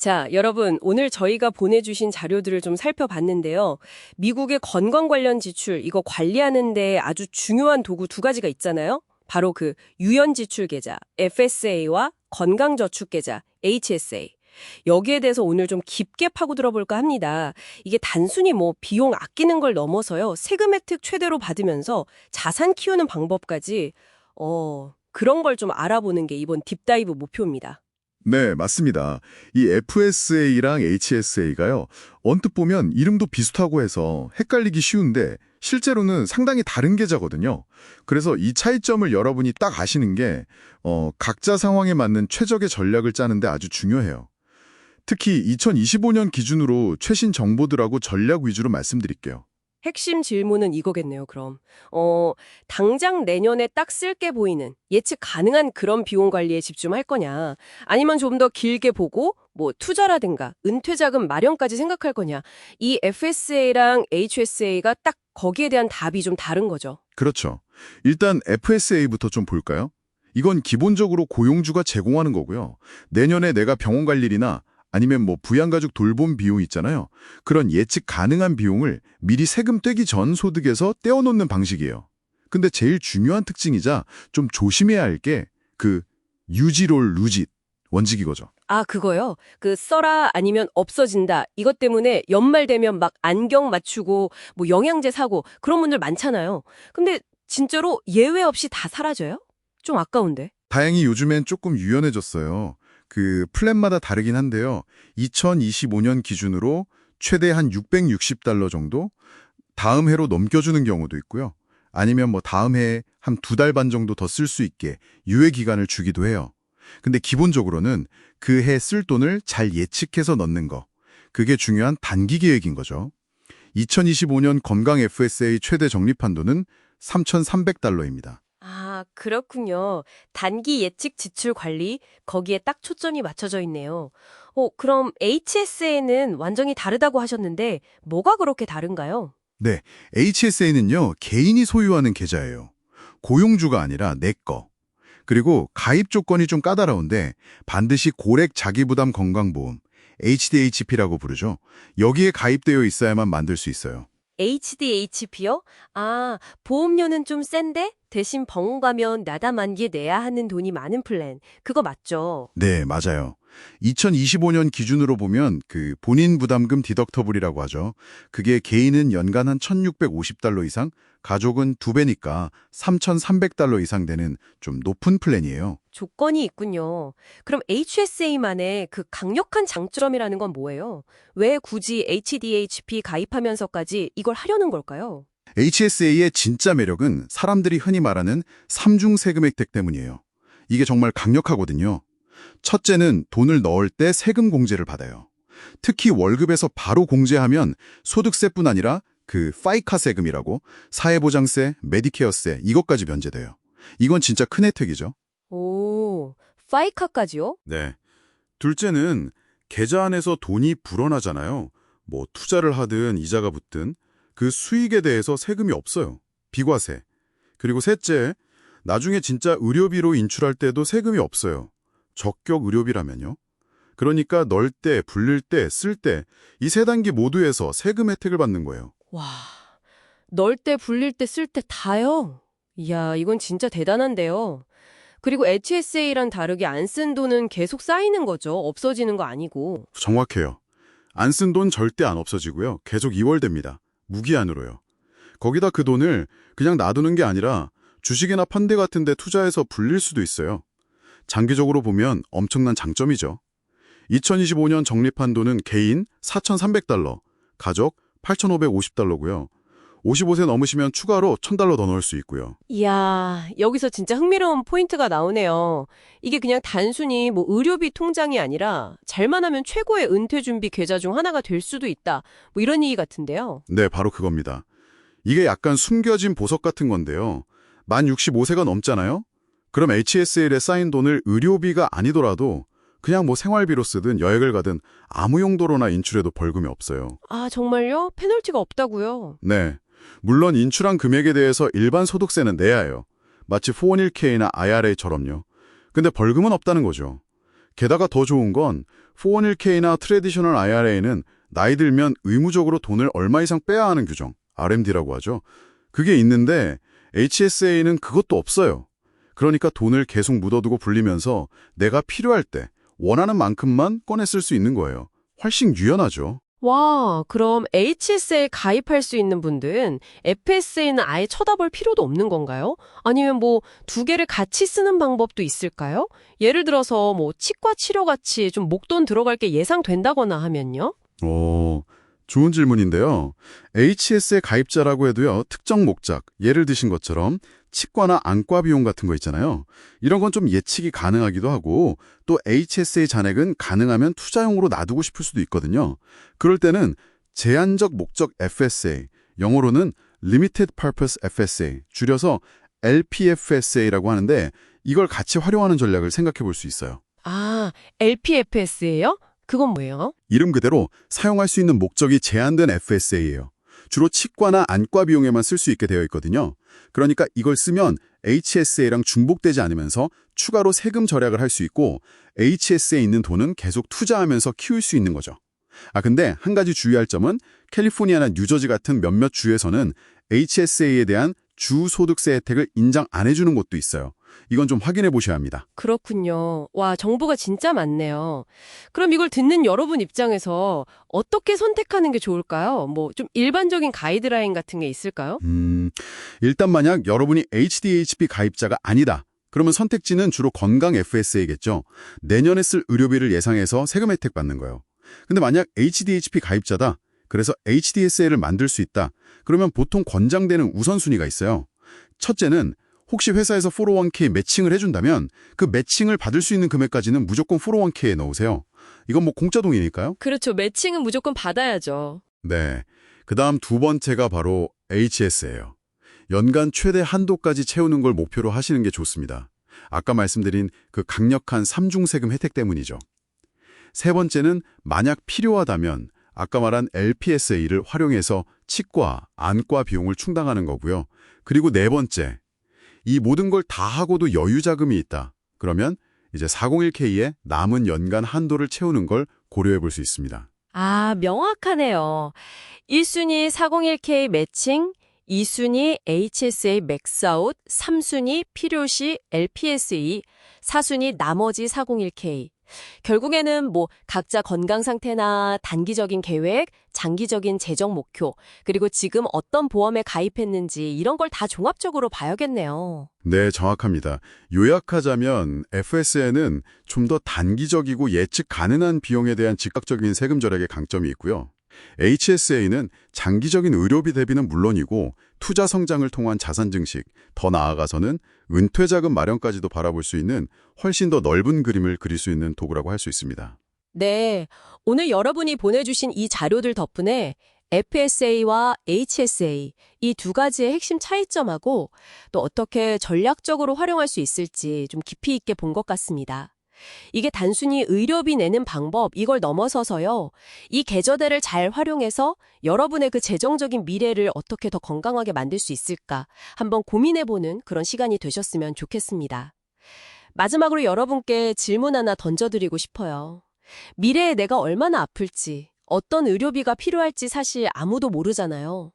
자, 여러분, 오늘 저희가 보내주신 자료들을 좀 살펴봤는데요. 미국의 건강 관련 지출, 이거 관리하는데 아주 중요한 도구 두 가지가 있잖아요. 바로 그 유연지출 계좌, FSA와 건강저축계좌, HSA. 여기에 대해서 오늘 좀 깊게 파고들어볼까 합니다. 이게 단순히 뭐 비용 아끼는 걸 넘어서요. 세금 혜택 최대로 받으면서 자산 키우는 방법까지, 그런 걸 좀 알아보는 게 이번 딥다이브 목표입니다. 네, 맞습니다. 이 FSA랑 HSA가요, 언뜻 보면 이름도 비슷하고 해서 헷갈리기 쉬운데 실제로는 상당히 다른 계좌거든요. 그래서 이 차이점을 여러분이 딱 아시는 게 각자 상황에 맞는 최적의 전략을 짜는데 아주 중요해요. 특히 2025년 기준으로 최신 정보들하고 전략 위주로 말씀드릴게요. 핵심 질문은 이거겠네요, 그럼. 당장 내년에 딱 쓸 게 보이는 예측 가능한 그런 비용 관리에 집중할 거냐, 아니면 좀 더 길게 보고 뭐 투자라든가 은퇴자금 마련까지 생각할 거냐, 이 FSA랑 HSA가 딱 거기에 대한 답이 좀 다른 거죠. 그렇죠. 일단 FSA부터 좀 볼까요? 이건 기본적으로 고용주가 제공하는 거고요. 내년에 내가 병원 갈 일이나 아니면 뭐 부양가족 돌봄 비용 있잖아요. 그런 예측 가능한 비용을 미리 세금 떼기 전 소득에서 떼어놓는 방식이에요. 근데 제일 중요한 특징이자 좀 조심해야 할 게 그 유지롤 루짓 원칙이거죠. 아, 그거요? 그 써라 아니면 없어진다. 이것 때문에 연말 되면 막 안경 맞추고 뭐 영양제 사고 그런 분들 많잖아요. 근데 진짜로 예외 없이 다 사라져요? 좀 아까운데. 다행히 요즘엔 조금 유연해졌어요. 그 플랜마다 다르긴 한데요. 2025년 기준으로 최대 한 $660 정도? 다음 해로 넘겨주는 경우도 있고요. 아니면 뭐 다음 해에 한 2달 반 정도 더 쓸 수 있게 유예 기간을 주기도 해요. 근데 기본적으로는 그 해 쓸 돈을 잘 예측해서 넣는 거. 그게 중요한 단기 계획인 거죠. 2025년 건강 FSA 최대 적립 한도는 $3,300입니다. 아, 그렇군요. 단기 예측 지출 관리, 거기에 딱 초점이 맞춰져 있네요. 그럼 HSA는 완전히 다르다고 하셨는데 뭐가 그렇게 다른가요? 네, HSA는요, 개인이 소유하는 계좌예요. 고용주가 아니라 내 거. 그리고 가입 조건이 좀 까다로운데 반드시 고액 자기부담 건강보험, HDHP라고 부르죠. 여기에 가입되어 있어야만 만들 수 있어요. HDHP요? 아, 보험료는 좀 센데 대신 병원 가면 나다 만기에 내야 하는 돈이 많은 플랜. 그거 맞죠? 네, 맞아요. 2025년 기준으로 보면 그 본인 부담금 디덕터블이라고 하죠. 그게 개인은 연간 한 $1,650 이상, 가족은 2배니까 $3,300 이상 되는 좀 높은 플랜이에요. 조건이 있군요. 그럼 HSA만의 그 강력한 장점이라는 건 뭐예요? 왜 굳이 HDHP 가입하면서까지 이걸 하려는 걸까요? HSA의 진짜 매력은 사람들이 흔히 말하는 삼중 세금 혜택 때문이에요. 이게 정말 강력하거든요. 첫째는 돈을 넣을 때 세금 공제를 받아요. 특히 월급에서 바로 공제하면 소득세뿐 아니라 그 파이카 세금이라고 사회보장세, 메디케어세 이것까지 면제돼요. 이건 진짜 큰 혜택이죠. 오, 파이카까지요? 네. 둘째는 계좌 안에서 돈이 불어나잖아요. 뭐 투자를 하든 이자가 붙든 그 수익에 대해서 세금이 없어요. 비과세. 그리고 셋째, 나중에 진짜 의료비로 인출할 때도 세금이 없어요. 적격 의료비라면요. 그러니까 넣을 때, 불릴 때, 쓸 때 이 세 단계 모두에서 세금 혜택을 받는 거예요. 와, 넣을 때, 불릴 때, 쓸 때 다요? 이야, 이건 진짜 대단한데요. 그리고 HSA랑 다르게 안 쓴 돈은 계속 쌓이는 거죠. 없어지는 거 아니고. 정확해요. 안 쓴 돈 절대 안 없어지고요. 계속 이월됩니다. 무기한으로요. 거기다 그 돈을 그냥 놔두는 게 아니라 주식이나 펀드 같은 데 투자해서 불릴 수도 있어요. 장기적으로 보면 엄청난 장점이죠. 2025년 적립한 돈은 개인 $4,300, 가족 $8,550고요. 55세 넘으시면 추가로 $1,000 더 넣을 수 있고요. 이야, 여기서 진짜 흥미로운 포인트가 나오네요. 이게 그냥 단순히 뭐 의료비 통장이 아니라 잘만 하면 최고의 은퇴 준비 계좌 중 하나가 될 수도 있다. 뭐 이런 얘기 같은데요. 네, 바로 그겁니다. 이게 약간 숨겨진 보석 같은 건데요. 만 65세가 넘잖아요? 그럼 HSA에 쌓인 돈을 의료비가 아니더라도 그냥 뭐 생활비로 쓰든 여행을 가든 아무 용도로나 인출해도 벌금이 없어요. 아, 정말요? 페널티가 없다고요? 네. 물론 인출한 금액에 대해서 일반 소득세는 내야 해요. 마치 401k나 IRA처럼요. 근데 벌금은 없다는 거죠. 게다가 더 좋은 건 401k나 트래디셔널 IRA는 나이 들면 의무적으로 돈을 얼마 이상 빼야 하는 규정, RMD라고 하죠. 그게 있는데 HSA는 그것도 없어요. 그러니까 돈을 계속 묻어두고 불리면서 내가 필요할 때 원하는 만큼만 꺼내 쓸 수 있는 거예요. 훨씬 유연하죠. 와, 그럼 HSA에 가입할 수 있는 분들은 FSA는 아예 쳐다볼 필요도 없는 건가요? 아니면 뭐 두 개를 같이 쓰는 방법도 있을까요? 예를 들어서 뭐 치과 치료같이 좀 목돈 들어갈 게 예상된다거나 하면요? 좋은 질문인데요. HSA 가입자라고 해도요, 특정 목적, 예를 드신 것처럼 치과나 안과 비용 같은 거 있잖아요. 이런 건 좀 예측이 가능하기도 하고 또 HSA 잔액은 가능하면 투자용으로 놔두고 싶을 수도 있거든요. 그럴 때는 제한적 목적 FSA, 영어로는 Limited Purpose FSA, 줄여서 LPFSA라고 하는데 이걸 같이 활용하는 전략을 생각해 볼 수 있어요. 아, LPFS예요? 그건 뭐예요? 이름 그대로 사용할 수 있는 목적이 제한된 FSA예요. 주로 치과나 안과 비용에만 쓸 수 있게 되어 있거든요. 그러니까 이걸 쓰면 HSA랑 중복되지 않으면서 추가로 세금 절약을 할 수 있고 HSA에 있는 돈은 계속 투자하면서 키울 수 있는 거죠. 근데 한 가지 주의할 점은 캘리포니아나 뉴저지 같은 몇몇 주에서는 HSA에 대한 주소득세 혜택을 인정 안 해주는 곳도 있어요. 이건 좀 확인해 보셔야 합니다. 그렇군요. 와, 정보가 진짜 많네요. 그럼 이걸 듣는 여러분 입장에서 어떻게 선택하는 게 좋을까요? 뭐 좀 일반적인 가이드라인 같은 게 있을까요? 일단 만약 여러분이 HDHP 가입자가 아니다. 그러면 선택지는 주로 건강 FSA겠죠. 내년에 쓸 의료비를 예상해서 세금 혜택 받는 거예요. 근데 만약 HDHP 가입자다. 그래서 HDSA를 만들 수 있다. 그러면 보통 권장되는 우선순위가 있어요. 첫째는 혹시 회사에서 401k 매칭을 해준다면 그 매칭을 받을 수 있는 금액까지는 무조건 401k에 넣으세요. 이건 뭐 공짜 돈이니까요. 그렇죠. 매칭은 무조건 받아야죠. 네. 그 다음 두 번째가 바로 HS예요. 연간 최대 한도까지 채우는 걸 목표로 하시는 게 좋습니다. 아까 말씀드린 그 강력한 삼중세금 혜택 때문이죠. 세 번째는 만약 필요하다면 아까 말한 LPSA를 활용해서 치과, 안과 비용을 충당하는 거고요. 그리고 네 번째, 이 모든 걸 다 하고도 여유 자금이 있다. 그러면 이제 401k에 남은 연간 한도를 채우는 걸 고려해 볼 수 있습니다. 아, 명확하네요. 1순위 401k 매칭, 2순위 HSA 맥스아웃, 3순위 필요시 LPSA, 4순위 나머지 401k. 결국에는 뭐 각자 건강 상태나 단기적인 계획, 장기적인 재정 목표, 그리고 지금 어떤 보험에 가입했는지 이런 걸 다 종합적으로 봐야겠네요. 네, 정확합니다. 요약하자면 FSA는 좀 더 단기적이고 예측 가능한 비용에 대한 즉각적인 세금 절약의 강점이 있고요. HSA는 장기적인 의료비 대비는 물론이고 투자 성장을 통한 자산 증식, 더 나아가서는 은퇴 자금 마련까지도 바라볼 수 있는 훨씬 더 넓은 그림을 그릴 수 있는 도구라고 할 수 있습니다. 네, 오늘 여러분이 보내주신 이 자료들 덕분에 FSA와 HSA, 이 두 가지의 핵심 차이점하고 또 어떻게 전략적으로 활용할 수 있을지 좀 깊이 있게 본 것 같습니다. 이게 단순히 의료비 내는 방법, 이걸 넘어서서요. 이 계좌들을 잘 활용해서 여러분의 그 재정적인 미래를 어떻게 더 건강하게 만들 수 있을까 한번 고민해보는 그런 시간이 되셨으면 좋겠습니다. 마지막으로 여러분께 질문 하나 던져드리고 싶어요. 미래에 내가 얼마나 아플지, 어떤 의료비가 필요할지 사실 아무도 모르잖아요.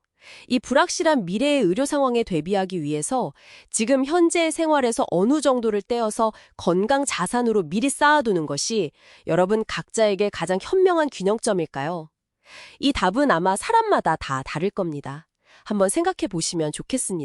이 불확실한 미래의 의료 상황에 대비하기 위해서 지금 현재의 생활에서 어느 정도를 떼어서 건강 자산으로 미리 쌓아두는 것이 여러분 각자에게 가장 현명한 균형점일까요? 이 답은 아마 사람마다 다 다를 겁니다. 한번 생각해 보시면 좋겠습니다.